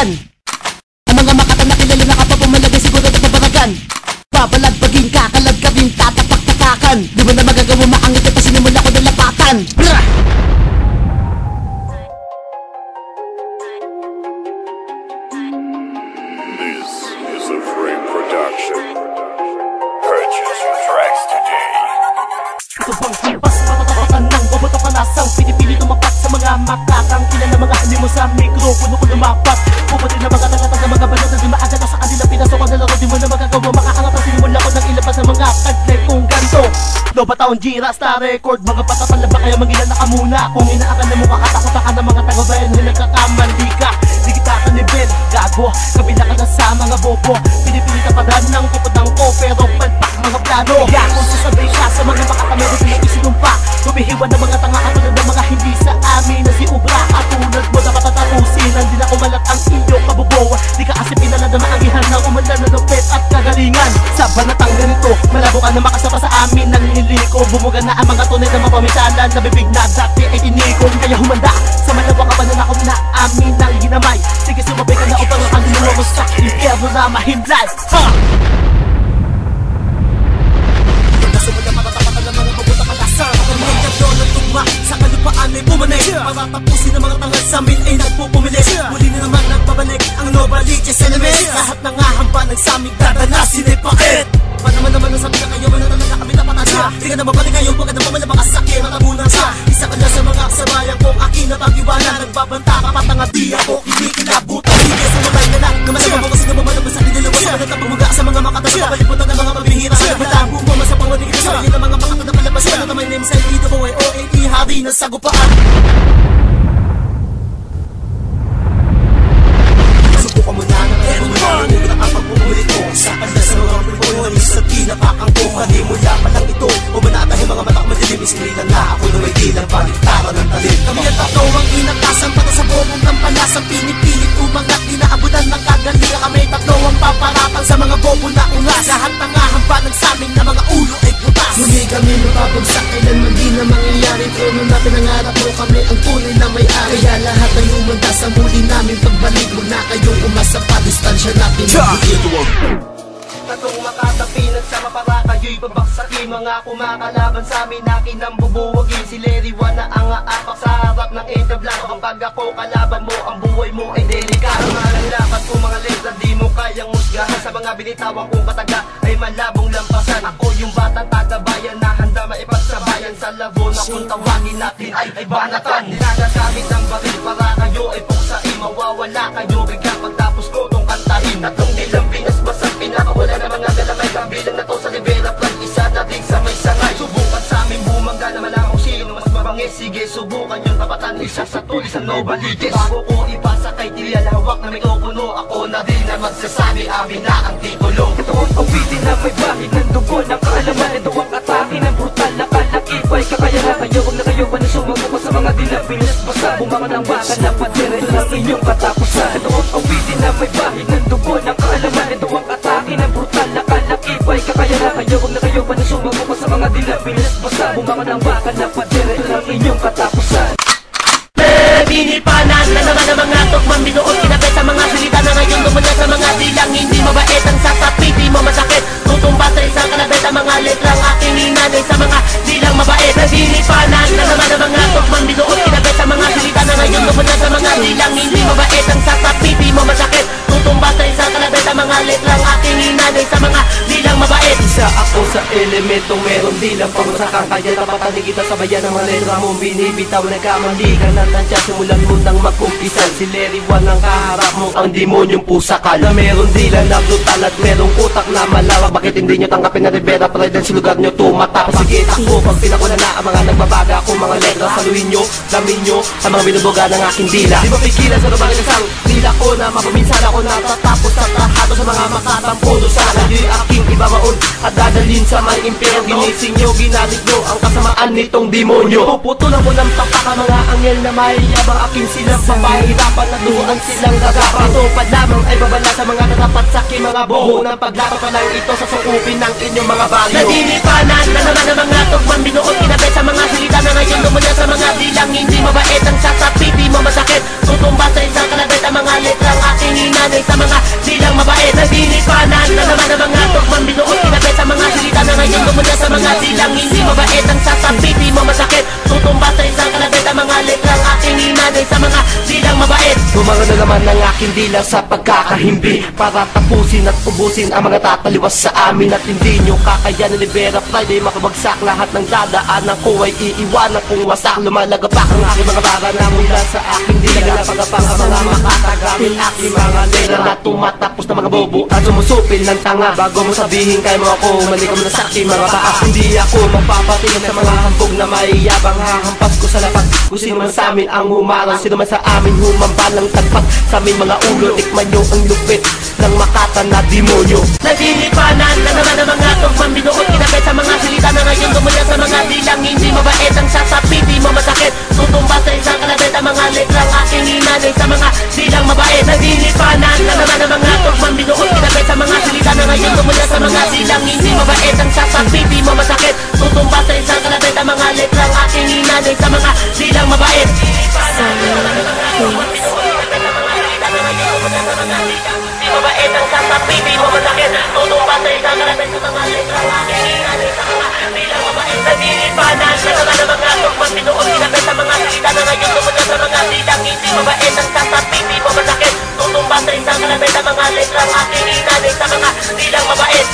panawagan. Ang mga makata na kilala na kapapumalagay siguro na pabaragan. Babalagpagin, kakalad ka rin, tatapak-takakan. Di mo na magagawa maangit at pasinimula ko ng lapatan. Brah! This is a free production. Purchase your tracks today. Ito bang hipas, patatapakan ng boboto panasang pinipili tumapat sa mga makakang kilala mga hali mo sa mikropono ko lumapat. Puputi na mga tagatag na mga balot na di maagalaw sa kanila pinasok ang laro. Di mo na magagawa makaangat ang sinimula ko ng ilabas ng mga kadlay kong ganito. Loba taon Gira Star Record, mga patapanlaba kaya mangilala ka muna. Kung inaakala mo kakatakutan ka ng mga taga-bayan na nagkakamali ka. Di kita ka nivel, gago, kabila ka na sa mga bobo. Pinipilita pa rin ng kuputang ko pero palpak mga plano. Kaya kung sasabay siya sa mga makakamero pinagisinumpa, humihiwan ng mga tanga katulad ng mga hindi sa amin na si Ubra. Katulad mo na patatapusin, hindi na kumalat ang iyong kabubuan. Di ka kasi pinala na maangihan ng umalan na lupet at kagalingan. Sa banatang ganito, malabo ka na makasama sa amin ng niliko. Bumuga na ang mga tunay na mapamisalan na bibig na dati ay tinikom. Kaya humanda sa malawang kapananakot na amin ng ginamay. Sige sumabay ka na upang ang kaluluwa mo sa impyerno na mahimlay. Ha! Sumada matatapatan ng mga pabuta palasang ang mga gablo na tugma sa kalupaan ay pumanay. Para tapusin ang mga tangal sa amin ay nagpupumilis. Muli na naman nagbabalik ang Novaliches enemies. Lahat ng ahamba ng saming dadanasin ay pakit. Paano naman ang sabi na kayo man na talaga kami napatan siya. Di ka na mabalik ngayon pagkat ang pamalabakas sakit matabunan siya. Isa ka lang sa mga kasabayan kong aking napag-iwanan. Nagbabanta ka patanga di ako kinikilabutan. Hindi sa malay na lang naman mo kasi nababalabas sa nilalawa sa mga tapamuga sa mga makatasa. Kapaliputan ng mga pabihira. Malabo mo man sa pangalig sa sarili ng mga makata na palabas. Ano na may name sa ito ko ay OAE hari na sagupaan. Subukan mo na ng ero mo na huwag na ang pagpumulit ko. Sa kanda sa mga pagpumulit sa tinapakang ko. Kanimula pa lang ito umanatahin mga matak madilim. Iskrita na ako na may dilang paligtaran ng talim. Kami ang tatlo ang inatasan para sa bobong ng palasang pinipilit umangat. Dinaabutan ng kagalinga kami tatlo ang paparatang sa mga bobo na ungas. Lahat ng ahamba ng saming na mga ulo ay butas. Muli kami mapapagsak kailanman di na mangyayari. Trono na pinangarap mo kami ang tunay na may-ari. Kaya lahat ay umanda sa muli namin pagbalik. Huwag na kayong umasa pa, distansya natin. Tatong makatapinan sa mapara kayo'y babaksakin. Mga kumakalaban sa amin akin ang bubuwagin. Si Larry Juan na ang aapak sa harap ng entablan. Kapag ako kalaban mo, ang buhay mo ay delikado. Ang lapat ko mga letra di mo kayang musgahan. Sa mga binitawan kong kataga ay malabong lampasan. Ako yung batang taga-bayan na handa maipagsabayan. Sa labo na kung tawagin natin ay banatan. Nagagamit ng baril para kayo ay puksain. Mawawala kayo bigla pagtapos ko tong kantahin. Atong nilang binasbasan, pinakawala na mga galamay. Kabilang na to sa Rivera Plan, isa natin sa may sangay. Subukan sa aming bumangga na malamang sino mas mabangis. Sige subukan yung tapatan, isa sa tulis ng Novaliches. Bago ko ipasa kay Tilian, hawak na mikropono. Ako na din na magsasabi, amin na ang titulo. Ito ang awitin na may bahid ng dugo ng kaalaman. Ito ang atake ng brutal na kalakipay. Kakayahan kayo, huwag na kayo man sumuko sa mga dinabilas. Basta bumangon ang baka na patira. Ito ang inyong katapusan. Ito ang awitin na may bahid ng dugo ng kaalaman. Ito ang atake ng brutal na kalakipay. Kakayahan kayo, huwag na kayo man sumuko sa mga dinabilas. Basta bumangon ang baka na patira. Ito ang inyong katapusan. Pinipanan na naman ang mga tukmang binuot. Kinapay sa mga salita na ngayon lumula sa mga dilang hindi mabait. Ang sasapit, di mo masakit. Tutumba sa isang kalabit ang mga letrang aking inanay sa mga dilang mabait. Pinipanan na naman ang mga tukmang binuot. Kinapay sa mga salita na ngayon lumula sa mga dilang hindi mabait. Ang sasapit, di mo masakit. Tutumba sa isang kalabit ang mga letrang aking inanay sa mga dilang mabait. Isa ako sa elementong meron dilang pamusakan. Kaya tapatan kita sa bayan ng mga letra mong binibitaw. Nagkamali ka na tansya simulan mo nang magkumpisan. Si Larry Juan ang kaharap mo, ang demonyong pusakal. Na meron dilan na brutal at merong utak na malawak. Bakit hindi nyo tanggapin na Rivera Pride ang lugar nyo tumatak? Sige takbo, pag pinakuna na ang mga nagbabaga ko mga letra. Saluhin nyo, lamin nyo, ang mga binubuga ng aking dila. Di mapigilan sa lumang isang dila ko na mapaminsan ako natatapos at tahado sa mga makatampuno. Sana nyo'y aking ibabaon at dadalhin sa may impyerno. Ginising nyo, ginamit nyo ang kasamaan nitong demonyo. Puputulan ko ng tapaka mga anghel na mahihiyabang aking silang papahirapan na duhan silang gagapang. Ito pa lamang ay babala sa mga natapat sa aking mga boho. Nang paglapat pa lang ito sa sukupin ng inyong mga baryo. Nadinipanan na naman ang mga tukmang binuot. Kinabay sa mga salita na ngayon lumula sa mga dilang hindi mabait. Ang sasapit, di mo masakit. Tutumba sa isang kalabit ang mga letrang aking ng mga tugmang binuot kinabe sa mga salita na ngayon lumula sa mga silang hindi mabait ang sasapi, di mo masakit tutumba sa isang kalabit ang mga letrang aking inanay sa mga silang mabait. Bumangon na naman ang aking dila sa pagkakahimbi para tapusin at ubusin ang mga tataliwas sa amin at hindi nyo kakayanin. Libera Friday, makabagsak lahat ng dadaanan ko ay iiwanan kung wasak. Lumalagapak ang aking mga bara na mula sa aking dila. Pagapang ang mga makatagamit aking mga nila na tumatapos na mga bobo at sumusupil ng tanga. Bago mo sabihin kaya mo ako, malikom na sa aking mga paa. Hindi ako mapapatingin sa mga hambog na maiyabang. Hahampas ko sa lapat kung sino man sa amin ang humarang. Sino man sa amin humambalang tagpat sa aming mga ulo. Tikman nyo ang lupit ng makata na demonyo. Naglilipanan na naman ang mga tugmang binuot kinabe sa mga salita na ngayon lumula sa mga dilang hindi mabait ang sasapi, di mo masakit tutumba sa isang kalabit ang mga letrang aking inanay sa mga silang mabait. Naglilipanan na naman ang mga tugmang binuot kinabe sa mga salita na ngayon lumula sa mga dilang hindi mabait ang sasapi, di mo masakit tutumba sa isang kalabit ang mga letrang aking inanay sa mga silang mabait. Di mabait ang sasapi, di mo masakit tutumba sa isang kalabit ang mga letrang aking inanay sa mga silang mabait. Naglilipanan na naman ang mga tugmang binuot kinabe sa mga salita na ngayon lumula sa mga dilang hindi mabait ang sasapi, di mo masakit tutumba sa isang kalabit ang mga letrang aking inanay sa mga silang mabait.